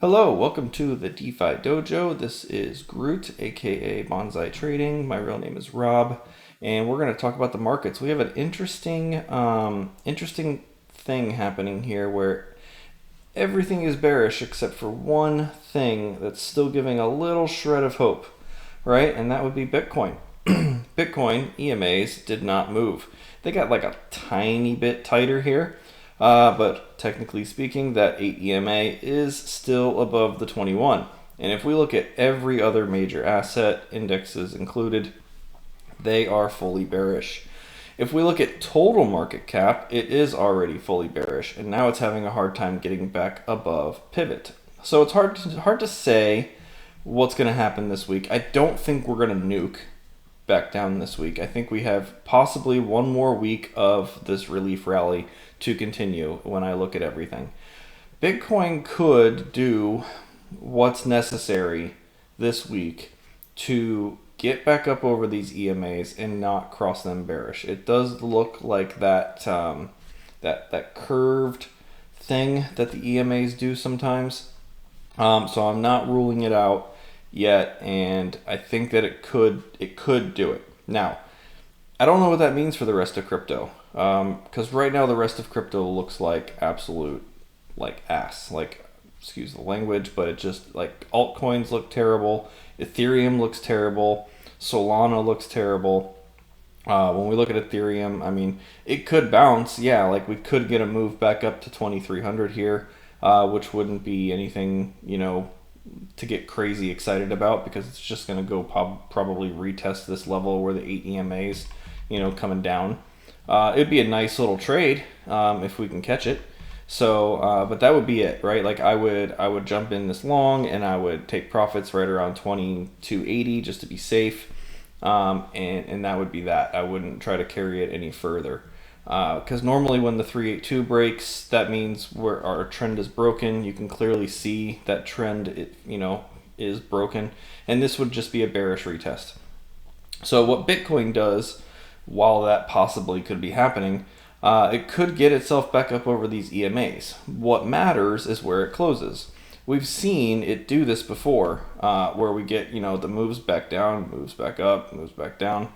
Hello, welcome to the DeFi Dojo. This is Groot, aka Bonsai Trading. My real name is Rob, and we're going to talk about the markets. We have an interesting thing happening here where everything is bearish except for one thing that's still giving a little shred of hope, right? And that would be Bitcoin. Bitcoin EMAs did not move. They got like a tiny bit tighter here. But technically speaking, that 8 EMA is still above the 21. And if we look at every other major asset, indexes included, they are fully bearish. If we look at total market cap, it is already fully bearish, and now it's having a hard time getting back above pivot. So it's hard to say what's going to happen this week. I don't think we're going to nuke back down this week. I think we have possibly one more week of this relief rally to continue when I look at everything. Bitcoin could do what's necessary this week to get back up over these EMAs and not cross them bearish. It does look like that that curved thing that the EMAs do sometimes. So I'm not ruling it out yet, and I think that it could do it. Now, I don't know what that means for the rest of crypto, because right now the rest of crypto looks like absolute like ass. Like, excuse the language, but it just like altcoins look terrible, Ethereum looks terrible, Solana looks terrible. When we look at Ethereum, I mean, it could bounce, yeah, like we could get a move back up to 2,300 here, which wouldn't be anything, to get crazy excited about, because it's just going to go probably retest this level where the 8 EMAs, coming down. It'd be a nice little trade if we can catch it. So, but that would be it, right? Like I would jump in this long, and I would take profits right around 2280 just to be safe, and that would be that. I wouldn't try to carry it any further. Because normally when the 382 breaks, that means our trend is broken. You can clearly see that trend, is broken, and this would just be a bearish retest. So what Bitcoin does, while that possibly could be happening, it could get itself back up over these EMAs. What matters is where it closes. We've seen it do this before, where we get, the moves back down, moves back up, moves back down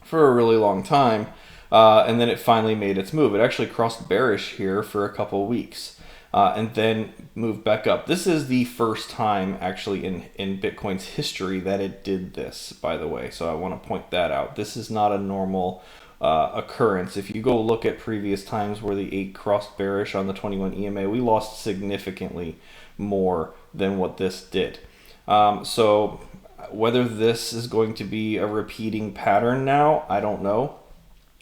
for a really long time. And then it finally made its move. It actually crossed bearish here for a couple weeks, and then moved back up. This is the first time actually in Bitcoin's history that it did this, by the way. So I want to point that out. This is not a normal occurrence. If you go look at previous times where the 8 crossed bearish on the 21 EMA, we lost significantly more than what this did. So whether this is going to be a repeating pattern now, I don't know.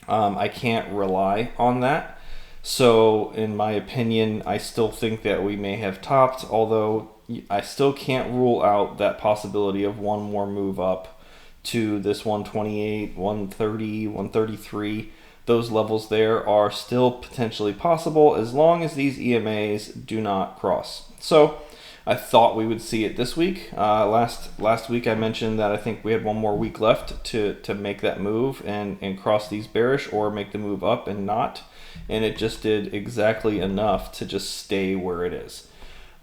I can't rely on that. So in my opinion, I still think that we may have topped, although I still can't rule out that possibility of one more move up to this 128, 130, 133. Those levels there are still potentially possible as long as these EMAs do not cross. So I thought we would see it this week. Last week I mentioned that I think we had one more week left to make that move and cross these bearish, or make the move up and not. And it just did exactly enough to just stay where it is.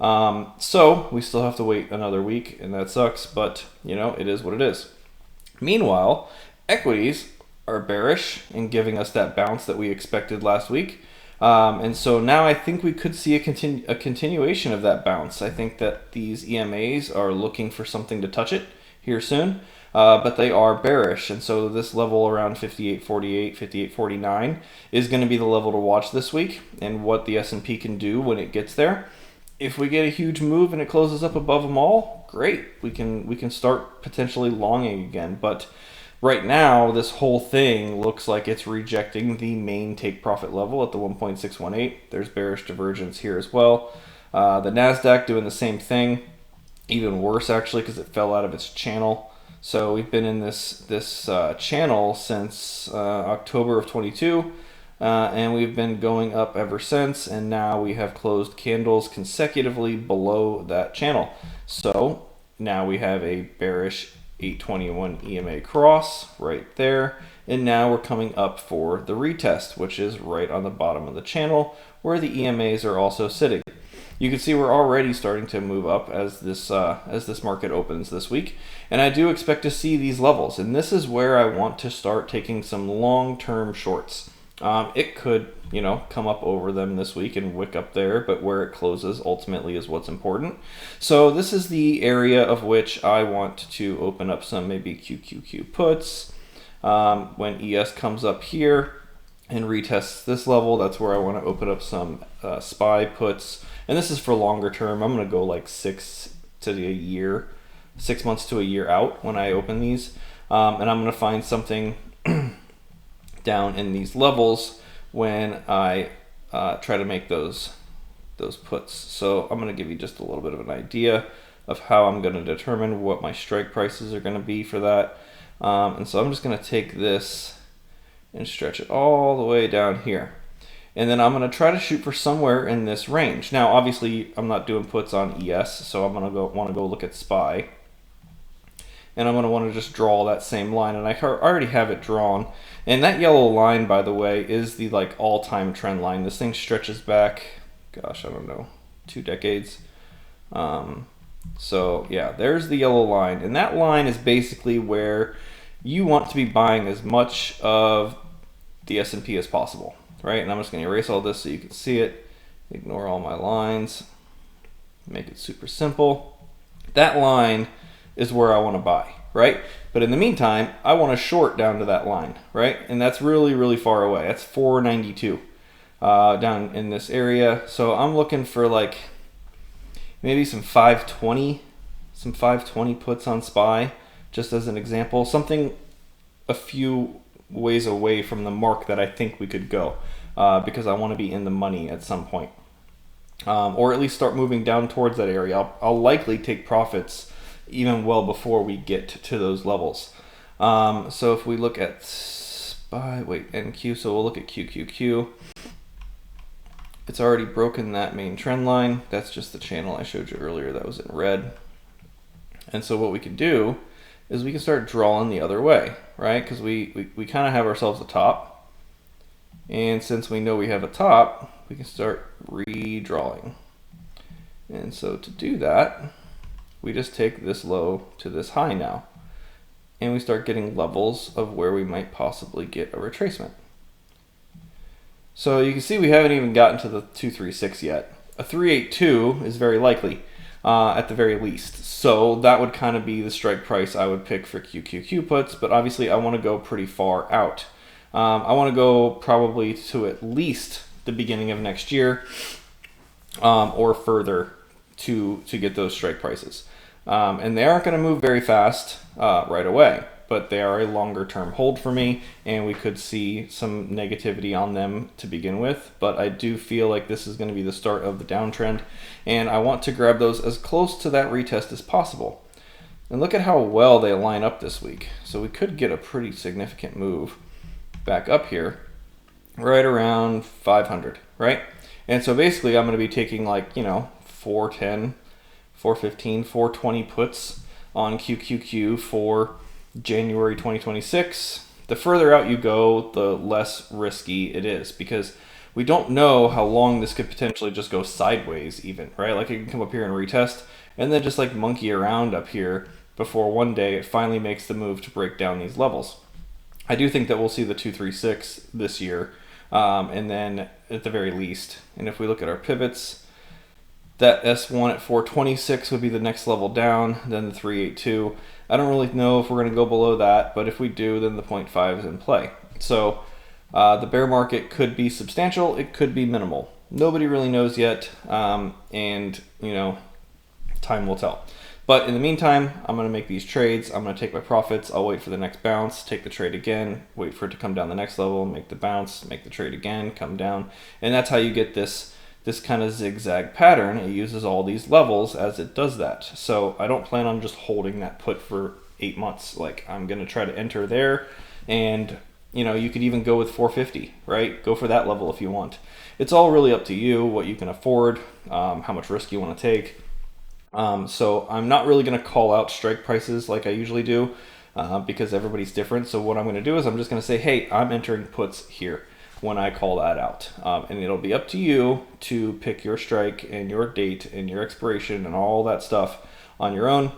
So we still have to wait another week, and that sucks, but it is what it is. Meanwhile, equities are bearish and giving us that bounce that we expected last week. And so now I think we could see a continuation of that bounce. I think that these EMAs are looking for something to touch it here soon, but they are bearish. And so this level around 58.48, 58.49 is going to be the level to watch this week, and what the S&P can do when it gets there. If we get a huge move and it closes up above them all, great. We can start potentially longing again, but right now, this whole thing looks like it's rejecting the main take profit level at the 1.618. There's bearish divergence here as well. The NASDAQ doing the same thing, even worse actually, because it fell out of its channel. So we've been in this channel since October of 22, and we've been going up ever since, and now we have closed candles consecutively below that channel. So now we have a bearish 821 EMA cross right there, and now we're coming up for the retest, which is right on the bottom of the channel where the EMAs are also sitting. you can see we're already starting to move up as this market opens this week, and I do expect to see these levels, and this is where I want to start taking some long-term shorts. It could, come up over them this week and wick up there, but where it closes ultimately is what's important. So this is the area of which I want to open up some maybe QQQ puts. When ES comes up here and retests this level, that's where I want to open up some SPY puts. And this is for longer term. I'm going to go like 6 months to a year out when I open these. And I'm going to find something down in these levels when I try to make those puts. So I'm going to give you just a little bit of an idea of how I'm going to determine what my strike prices are going to be for that. And so I'm just going to take this and stretch it all the way down here. And then I'm going to try to shoot for somewhere in this range. Now, obviously, I'm not doing puts on ES, so I'm going to want to go look at SPY. And I'm going to want to just draw that same line, and I already have it drawn. And that yellow line, by the way, is the all-time trend line. This thing stretches back, gosh, I don't know, 2 decades. So yeah, there's the yellow line, and that line is basically where you want to be buying as much of the S&P as possible, right? And I'm just going to erase all this so you can see it. Ignore all my lines. Make it super simple. That line is where I want to buy, right? But in the meantime, I want to short down to that line, right? And that's really, really far away. That's 492 down in this area. So I'm looking for maybe some 520 puts on SPY, just as an example. Something a few ways away from the mark that I think we could go, because I want to be in the money at some point. Or at least start moving down towards that area. I'll likely take profits even well before we get to those levels. So if we look at NQ, so we'll look at QQQ. It's already broken that main trend line. That's just the channel I showed you earlier that was in red. And so what we can do is we can start drawing the other way, right? Because we kind of have ourselves a top. And since we know we have a top, we can start redrawing. And so to do that, we just take this low to this high now. And we start getting levels of where we might possibly get a retracement. So you can see we haven't even gotten to the 236 yet. A 382 is very likely, at the very least. So that would kind of be the strike price I would pick for QQQ puts, but obviously I want to go pretty far out. I want to go probably to at least the beginning of next year, or further to get those strike prices. And they aren't going to move very fast right away, but they are a longer term hold for me, and we could see some negativity on them to begin with. But I do feel like this is going to be the start of the downtrend, and I want to grab those as close to that retest as possible. And look at how well they line up this week. So we could get a pretty significant move back up here, right around 500, right? And so basically I'm going to be taking 410, 415, 420 puts on QQQ for January 2026. The further out you go, the less risky it is, because we don't know how long this could potentially just go sideways even, right? Like it can come up here and retest and then just monkey around up here before one day it finally makes the move to break down these levels. I do think that we'll see the 236 this year, and then at the very least. And if we look at our pivots, that S1 at 426 would be the next level down, then the 382. I don't really know if we're going to go below that, but if we do, then the 0.5 is in play. So the bear market could be substantial, it could be minimal. Nobody really knows yet, and time will tell. But in the meantime, I'm going to make these trades. I'm going to take my profits. I'll wait for the next bounce, take the trade again, wait for it to come down the next level, make the bounce, make the trade again, come down. And that's how you get this kind of zigzag pattern. It uses all these levels as it does that. So I don't plan on just holding that put for 8 months. I'm going to try to enter there, and you could even go with 450, right? Go for that level if you want. It's all really up to you, what you can afford, how much risk you want to take. So I'm not really going to call out strike prices like I usually do, because everybody's different. So what I'm going to do is I'm just going to say, hey, I'm entering puts here. when I call that out. And it'll be up to you to pick your strike and your date and your expiration and all that stuff on your own.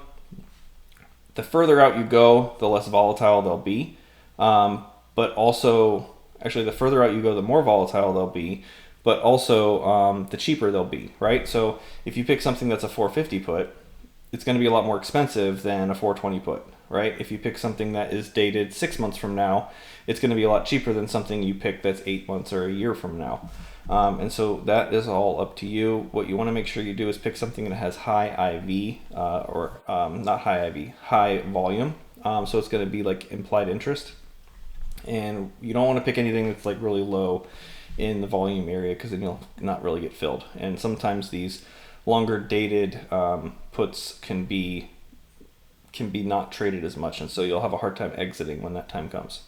The further out you go, the less volatile they'll be. But also, actually, the further out you go, the more volatile they'll be. But also, the cheaper they'll be, right? So if you pick something that's a 450 put, it's going to be a lot more expensive than a 420 put, right? If you pick something that is dated 6 months from now, it's going to be a lot cheaper than something you pick that's 8 months or a year from now. And so that is all up to you. What you want to make sure you do is pick something that has high IV, not high IV, high volume. So it's going to be like implied interest. And you don't want to pick anything that's like really low in the volume area, because then you'll not really get filled. And sometimes these longer dated puts can be not traded as much, and so you'll have a hard time exiting when that time comes.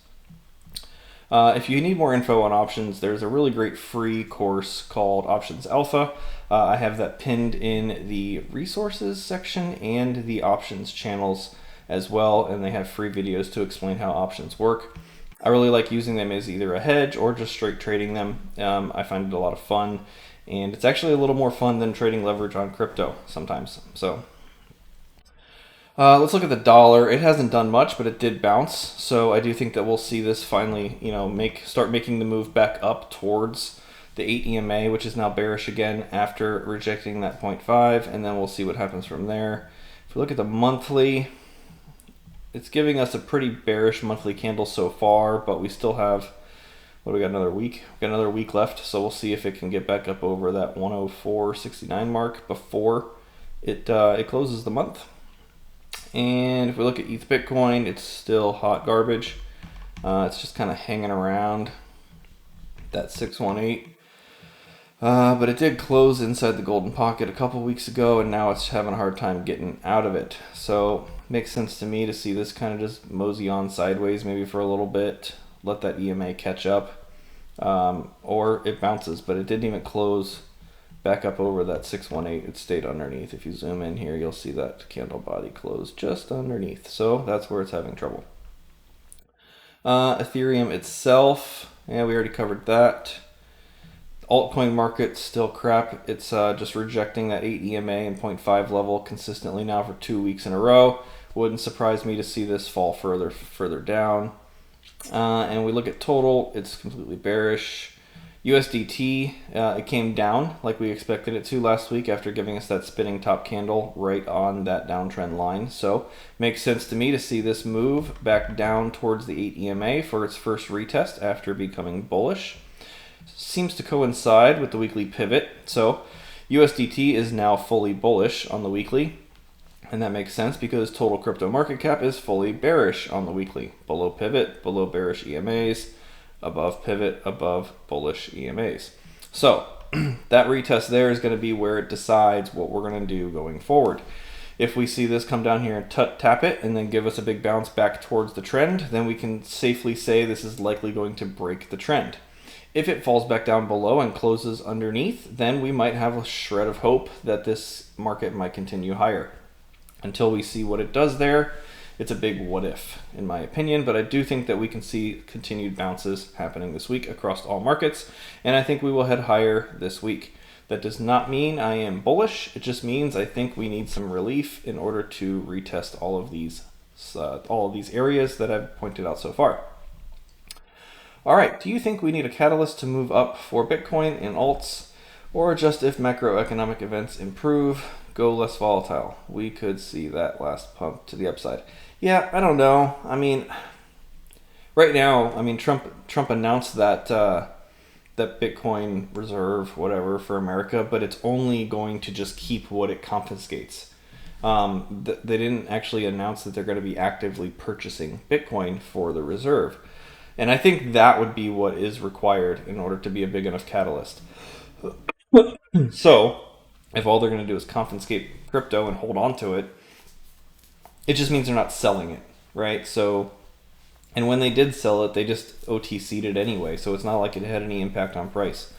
If you need more info on options, there's a really great free course called Options Alpha. I have that pinned in the resources section and the options channels as well, and they have free videos to explain how options work. I really like using them as either a hedge or just straight trading them. I find it a lot of fun, and it's actually a little more fun than trading leverage on crypto sometimes. So let's look at the dollar. It hasn't done much, but it did bounce. So I do think that we'll see this finally, start making the move back up towards the 8 EMA, which is now bearish again after rejecting that 0.5, and then we'll see what happens from there. If we look at the monthly, it's giving us a pretty bearish monthly candle so far, but we still have, we got another week? We've got another week left, so we'll see if it can get back up over that 104.69 mark before it closes the month. And if we look at ETH Bitcoin, it's still hot garbage. It's just kind of hanging around that 618. But it did close inside the golden pocket a couple weeks ago, and now it's having a hard time getting out of it. So makes sense to me to see this kind of just mosey on sideways maybe for a little bit, let that EMA catch up, or it bounces, but it didn't even close back up over that 618. It stayed underneath. If you zoom in here, you'll see that candle body close just underneath. So that's where it's having trouble. Ethereum itself, yeah, we already covered that. Altcoin market still crap. It's just rejecting that 8 EMA and 0.5 level consistently now for 2 weeks in a row. Wouldn't surprise me to see this fall further down. And we look at total, it's completely bearish. USDT, it came down like we expected it to last week after giving us that spinning top candle right on that downtrend line. So makes sense to me to see this move back down towards the 8 EMA for its first retest after becoming bullish. Seems to coincide with the weekly pivot. So USDT is now fully bullish on the weekly. And that makes sense because total crypto market cap is fully bearish on the weekly. Below pivot, below bearish EMAs, above pivot, above bullish EMAs. So that retest there is going to be where it decides what we're going to do going forward. If we see this come down here and tap it and then give us a big bounce back towards the trend, then we can safely say this is likely going to break the trend. If it falls back down below and closes underneath, then we might have a shred of hope that this market might continue higher. Until we see what it does there, it's a big what if, in my opinion, but I do think that we can see continued bounces happening this week across all markets, and I think we will head higher this week. That does not mean I am bullish. It just means I think we need some relief in order to retest all of these areas that I've pointed out so far. All right, do you think we need a catalyst to move up for Bitcoin and alts, or just if macroeconomic events improve, go less volatile? We could see that last pump to the upside. Yeah, I don't know. I mean, right now, Trump announced that that Bitcoin reserve, whatever, for America, but it's only going to just keep what it confiscates. They didn't actually announce that they're going to be actively purchasing Bitcoin for the reserve. And I think that would be what is required in order to be a big enough catalyst. So, if all they're going to do is confiscate crypto and hold on to it, it just means they're not selling it, right? So, and when they did sell it, they just OTC'd it anyway, so it's not like it had any impact on price.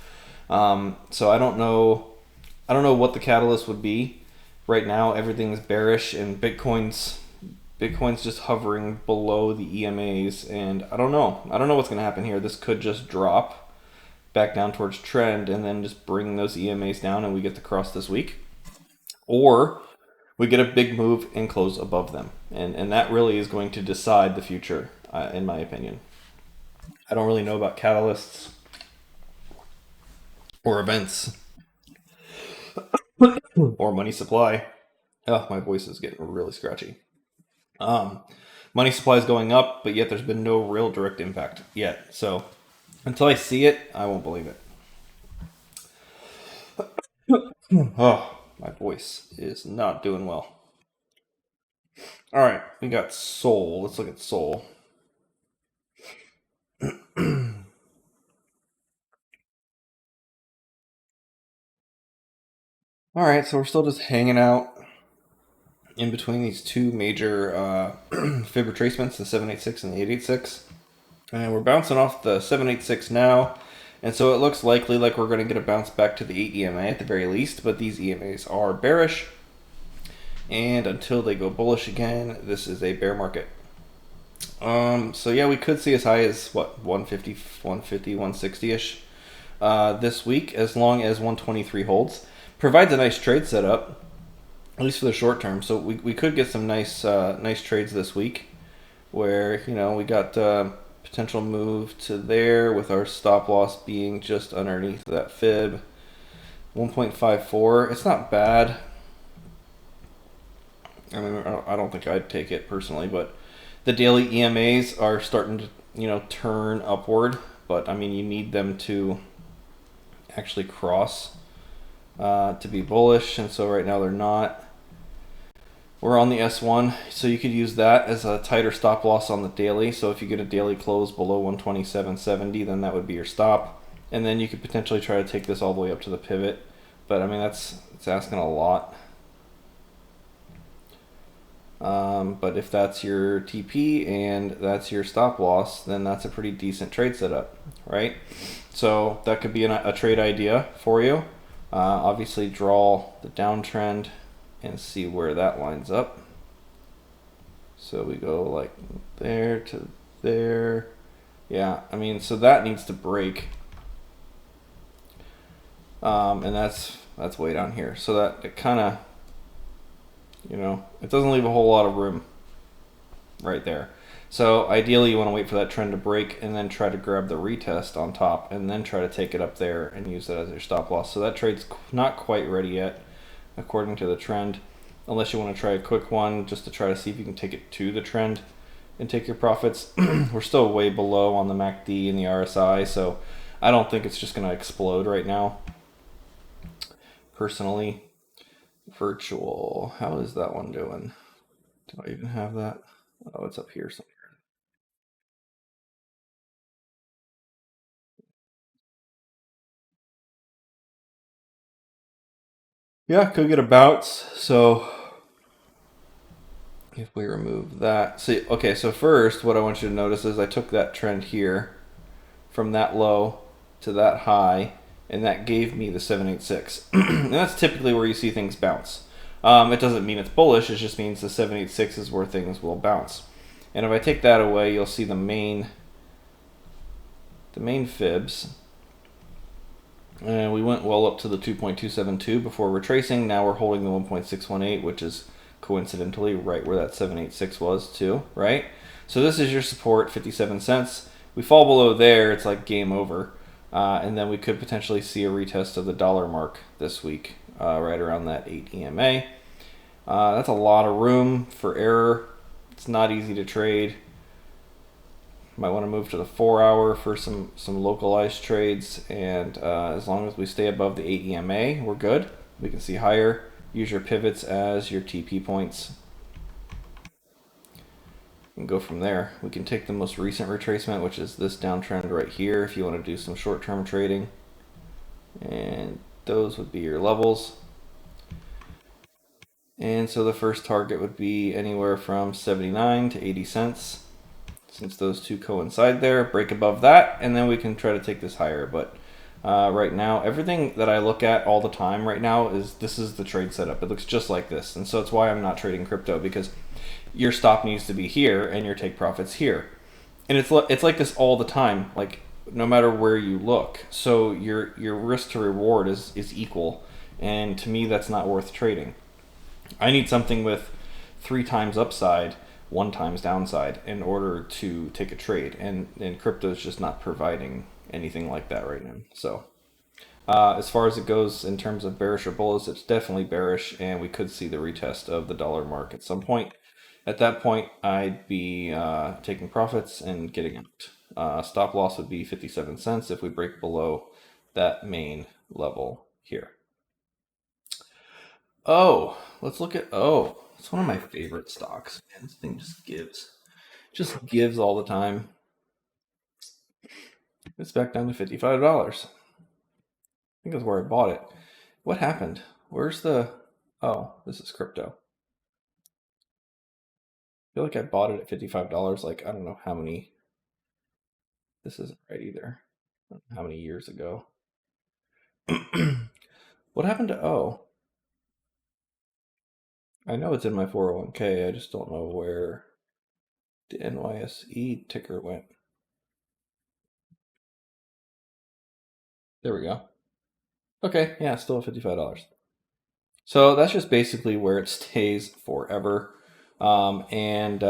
So I don't know what the catalyst would be. Right now, everything's bearish, and Bitcoin's just hovering below the EMAs, and I don't know what's going to happen here. This could just drop back down towards trend and then just bring those EMAs down and we get the cross this week. Or we get a big move and close above them. And that really is going to decide the future, in my opinion. I don't really know about catalysts or events or money supply. Oh, my voice is getting really scratchy. Money supply is going up, but yet there's been no real direct impact yet. So until I see it, I won't believe it. Oh, my voice is not doing well. All right, we got Sol. Let's look at Sol. All right, so we're still just hanging out in between these two major fib retracements, the 786 and the 886. And we're bouncing off the 786 now. And so it looks likely like we're going to get a bounce back to the 8 EMA at the very least, but these EMAs are bearish. And until they go bullish again, this is a bear market. So yeah, we could see as high as, what, 150, 160-ish this week, as long as 123 holds. Provides a nice trade setup, at least for the short term. So we could get some nice trades this week, where we got potential move to there with our stop loss being just underneath that fib, 1.54. It's not bad. I mean, I don't think I'd take it personally, but the daily EMAs are starting to turn upward. But I mean, you need them to actually cross to be bullish, and so right now they're not. We're on the S1, so you could use that as a tighter stop loss on the daily. So if you get a daily close below 127.70, then that would be your stop, and then you could potentially try to take this all the way up to the pivot. But I mean, it's asking a lot. But if that's your TP and that's your stop loss, then that's a pretty decent trade setup, right? So that could be a trade idea for you. Obviously draw the downtrend and see where that lines up. So we go like there to there. Yeah, I mean, so that needs to break. And that's way down here. So that it kind of, it doesn't leave a whole lot of room right there. So ideally you want to wait for that trend to break and then try to grab the retest on top and then try to take it up there and use that as your stop loss. So that trade's not quite ready yet according to the trend, unless you want to try a quick one just to try to see if you can take it to the trend and take your profits. We're still way below on the MACD and the RSI, so I don't think it's just going to explode right now. Personally, virtual, how is that one doing? Do I even have that? Oh, it's up here somewhere. Yeah, could get a bounce. So if we remove that, see, okay, so first what I want you to notice is I took that trend here from that low to that high, and that gave me the 786. And that's typically where you see things bounce. It doesn't mean it's bullish, it just means the 786 is where things will bounce. And if I take that away, you'll see the main fibs. And we went well up to the 2.272 before retracing. Now we're holding the 1.618, which is coincidentally right where that 786 was too, right? So this is your support, 57 cents. We fall below there, it's like game over. And then we could potentially see a retest of the dollar mark this week, right around that 8 EMA. That's a lot of room for error. It's not easy to trade. Might want to move to the 4-hour for some localized trades, and as long as we stay above the 8 EMA, we're good. We can see higher. Use your pivots as your TP points and go from there. We can take the most recent retracement, which is this downtrend right here, if you want to do some short-term trading, and those would be your levels. And so the first target would be anywhere from 79 to 80 cents. Since those two coincide there, break above that, and then we can try to take this higher. But right now, everything that I look at all the time right now this is the trade setup. It looks just like this, and so it's why I'm not trading crypto, because your stop needs to be here and your take profits here. And it's like this all the time. Like no matter where you look. So your risk to reward is equal, and to me that's not worth trading. I need something with 3 times upside, 1 times downside in order to take a trade, and crypto is just not providing anything like that right now. So as far as it goes in terms of bearish or bullish, it's definitely bearish, and we could see the retest of the dollar mark at some point. At that point, I'd be taking profits and getting out. Stop loss would be 57 cents if we break below that main level here. Oh, let's look at It's one of my favorite stocks. Man, this thing just gives all the time. It's back down to $55. I think that's where I bought it. What happened? Where's the... Oh, this is crypto. I feel like I bought it at $55, like, I don't know how many... This isn't right either. I don't know how many years ago. What happened to O? I know it's in my 401k, I just don't know where the NYSE ticker went. There we go. Okay, yeah, still at $55. So that's just basically where it stays forever. It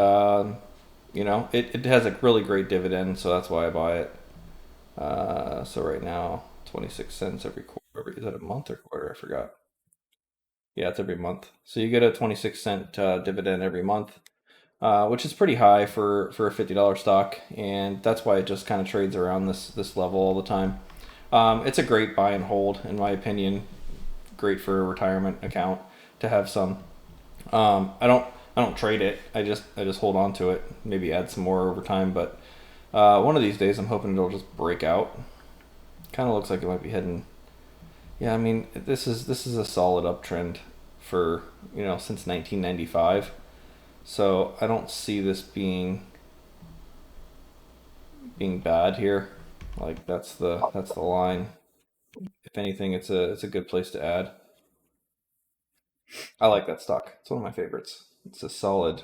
has a really great dividend, so that's why I buy it. So right now, 26 cents every quarter. Is that a month or quarter? I forgot. Yeah, it's every month. So you get a 26-cent dividend every month, which is pretty high for a $50 stock, and that's why it just kind of trades around this level all the time. It's a great buy and hold, in my opinion. Great for a retirement account to have some. I don't trade it. I just hold on to it. Maybe add some more over time, but one of these days I'm hoping it'll just break out. Kind of looks like it might be heading. Yeah, I mean this is a solid uptrend for since 1995. So I don't see this being bad here. Like that's the line. If anything, it's a good place to add. I like that stock. It's one of my favorites. It's a solid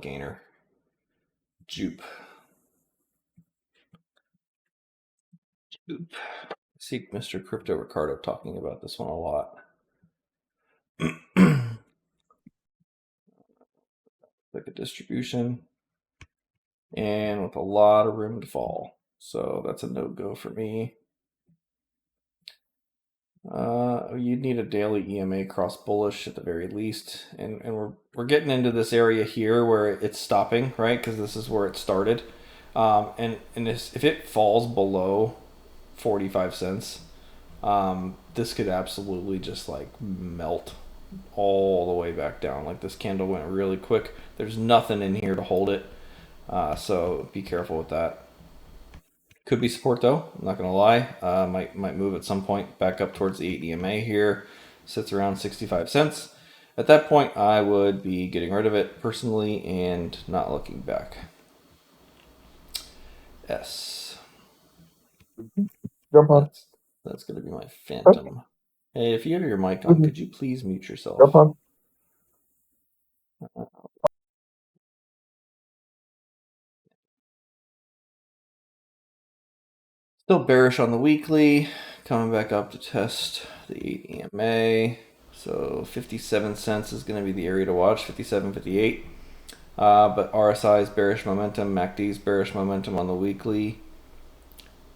gainer. Jupe. Jupe. I see Mr. Crypto Ricardo talking about this one a lot. Like a distribution, and with a lot of room to fall. So that's a no-go for me. You'd need a daily EMA cross bullish at the very least, and we're getting into this area here where it's stopping, right? Because this is where it started, if it falls below 45 cents, this could absolutely just like melt all the way back down. Like this candle went really quick. There's nothing in here to hold it, so be careful with that. Could be support though. I'm not gonna lie. Might move at some point back up towards the 8 EMA here. Sits around 65 cents. At that point, I would be getting rid of it personally and not looking back. S. Jump on. That's gonna be my phantom. Hey, if you have your mic on, could you please mute yourself? Jump on. Still bearish on the weekly, coming back up to test the 8 EMA. So 57 cents is going to be the area to watch, 57.58. But RSI's bearish momentum, MACD's bearish momentum on the weekly.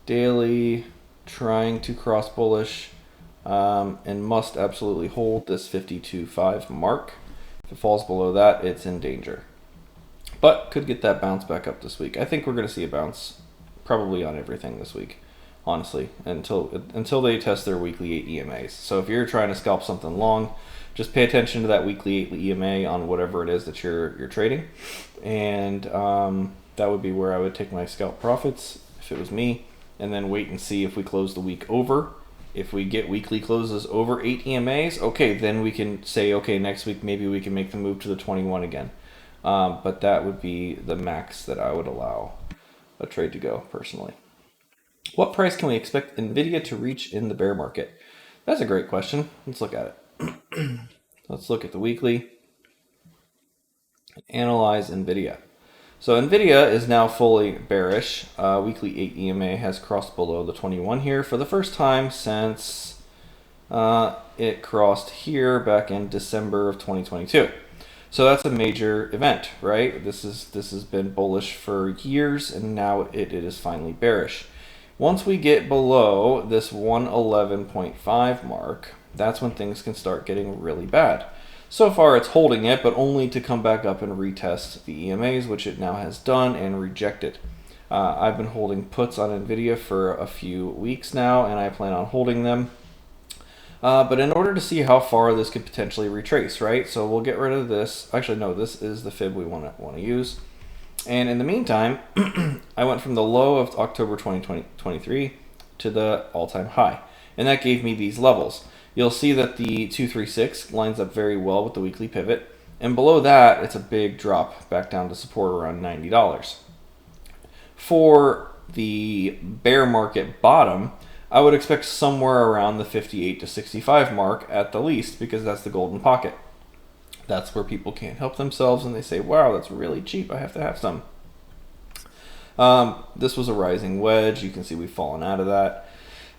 Daily, trying to cross bullish, and must absolutely hold this 52.5 mark. If it falls below that, it's in danger. But could get that bounce back up this week. I think we're going to see a bounce probably on everything this week, honestly, until they test their weekly 8 EMAs. So if you're trying to scalp something long, just pay attention to that weekly 8 EMA on whatever it is that you're trading, and that would be where I would take my scalp profits if it was me, and then wait and see if we close the week over. If we get weekly closes over 8 EMAs, okay, then we can say, okay, next week maybe we can make the move to the 21 again. But that would be the max that I would allow a trade to go personally. What price can we expect Nvidia to reach in the bear market? That's a great question. Let's look at it. Let's look at the weekly. Analyze Nvidia. So Nvidia is now fully bearish. Weekly 8 EMA has crossed below the 21 here for the first time since it crossed here back in December of 2022. So that's a major event, right? This has been bullish for years, and now it is finally bearish. Once we get below this 111.5 mark, that's when things can start getting really bad. So far it's holding it, but only to come back up and retest the EMAs, which it now has done and rejected. I've been holding puts on Nvidia for a few weeks now, and I plan on holding them. But in order to see how far this could potentially retrace, right? So we'll get rid of this. Actually, no, this is the fib we want to use. And in the meantime, I went from the low of October 2023 to the all-time high. And that gave me these levels. You'll see that the 236 lines up very well with the weekly pivot. And below that, it's a big drop back down to support around $90. For the bear market bottom, I would expect somewhere around the 58 to 65 mark at the least, because that's the golden pocket. That's where people can't help themselves and they say, wow, that's really cheap, I have to have some. This was a rising wedge. You can see we've fallen out of that.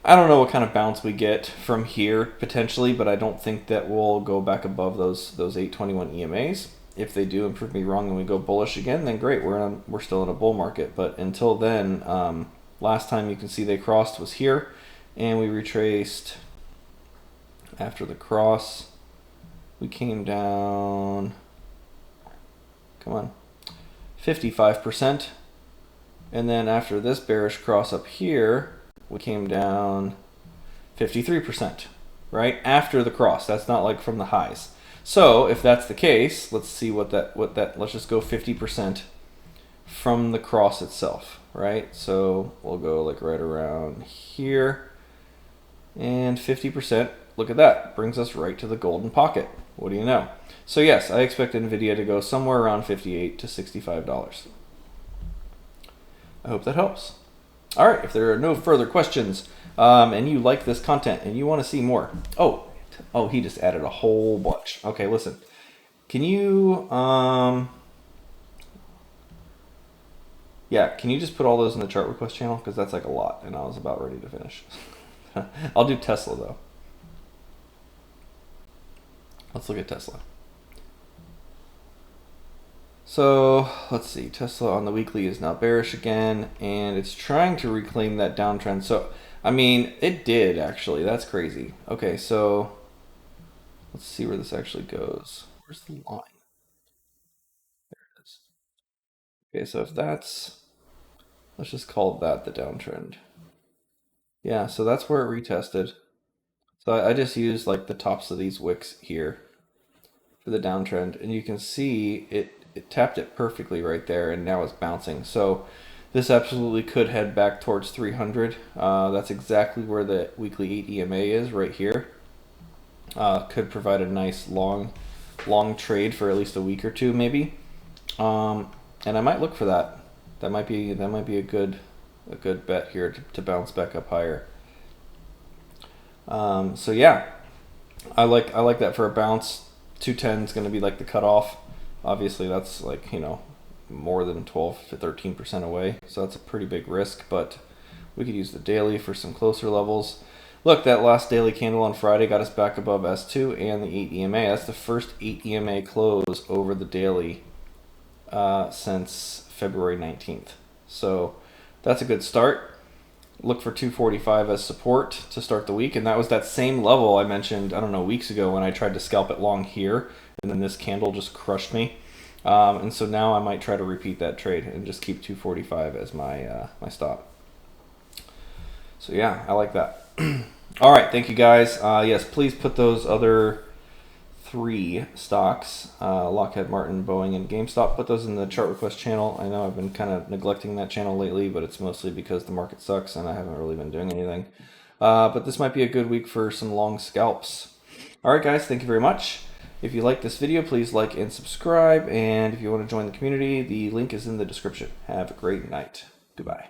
I don't know what kind of bounce we get from here potentially, but I don't think that we'll go back above those 821 EMAs. If they do and prove me wrong and we go bullish again, then great, we're still in a bull market. But until then, last time you can see they crossed was here, and we retraced after the cross. We came down, come on, 55%. And then after this bearish cross up here, we came down 53%, right? After the cross. That's not like from the highs. So if that's the case, let's see what that, let's just go 50% from the cross itself, right? So we'll go like right around here, and 50%, look at that, brings us right to the golden pocket. What do you know? So yes, I expect Nvidia to go somewhere around $58 to $65. I hope that helps. All right, if there are no further questions, and you like this content and you want to see more, oh, he just added a whole bunch. Okay, listen, can you, can you just put all those in the chart request channel? Because that's like a lot, and I was about ready to finish. I'll do Tesla though. Let's look at Tesla. So let's see, Tesla on the weekly is now bearish again, and it's trying to reclaim that downtrend. So, I mean, it did actually, that's crazy. Okay, so let's see where this actually goes. Where's the line? There it is. Okay, so if that's, let's just call that the downtrend. Yeah, so that's where it retested. So I just used like the tops of these wicks here for the downtrend, and you can see it tapped it perfectly right there, and now it's bouncing. So this absolutely could head back towards 300. That's exactly where the weekly 8 EMA is, right here. Could provide a nice long trade for at least a week or two, maybe. And I might look for that. That might be a good bet here to bounce back up higher. So yeah, I like that for a bounce. 210 is going to be like the cutoff. Obviously, that's like, you know, more than 12 to 13% away, so that's a pretty big risk. But we could use the daily for some closer levels. Look, that last daily candle on Friday got us back above S2 and the 8 EMA. That's the first 8 EMA close over the daily since February 19th. So that's a good start. Look for 245 as support to start the week, and that was that same level I mentioned, I don't know, weeks ago when I tried to scalp it long here, and then this candle just crushed me. And so now I might try to repeat that trade and just keep 245 as my my stop. So yeah, I like that. All right, thank you guys. Yes, please put those other 3 stocks, Lockheed Martin, Boeing, and GameStop, put those in the chart request channel. I know I've been kind of neglecting that channel lately, but it's mostly because the market sucks and I haven't really been doing anything. But this might be a good week for some long scalps. All right, guys, thank you very much. If you like this video, please like and subscribe. And if you want to join the community, the link is in the description. Have a great night. Goodbye.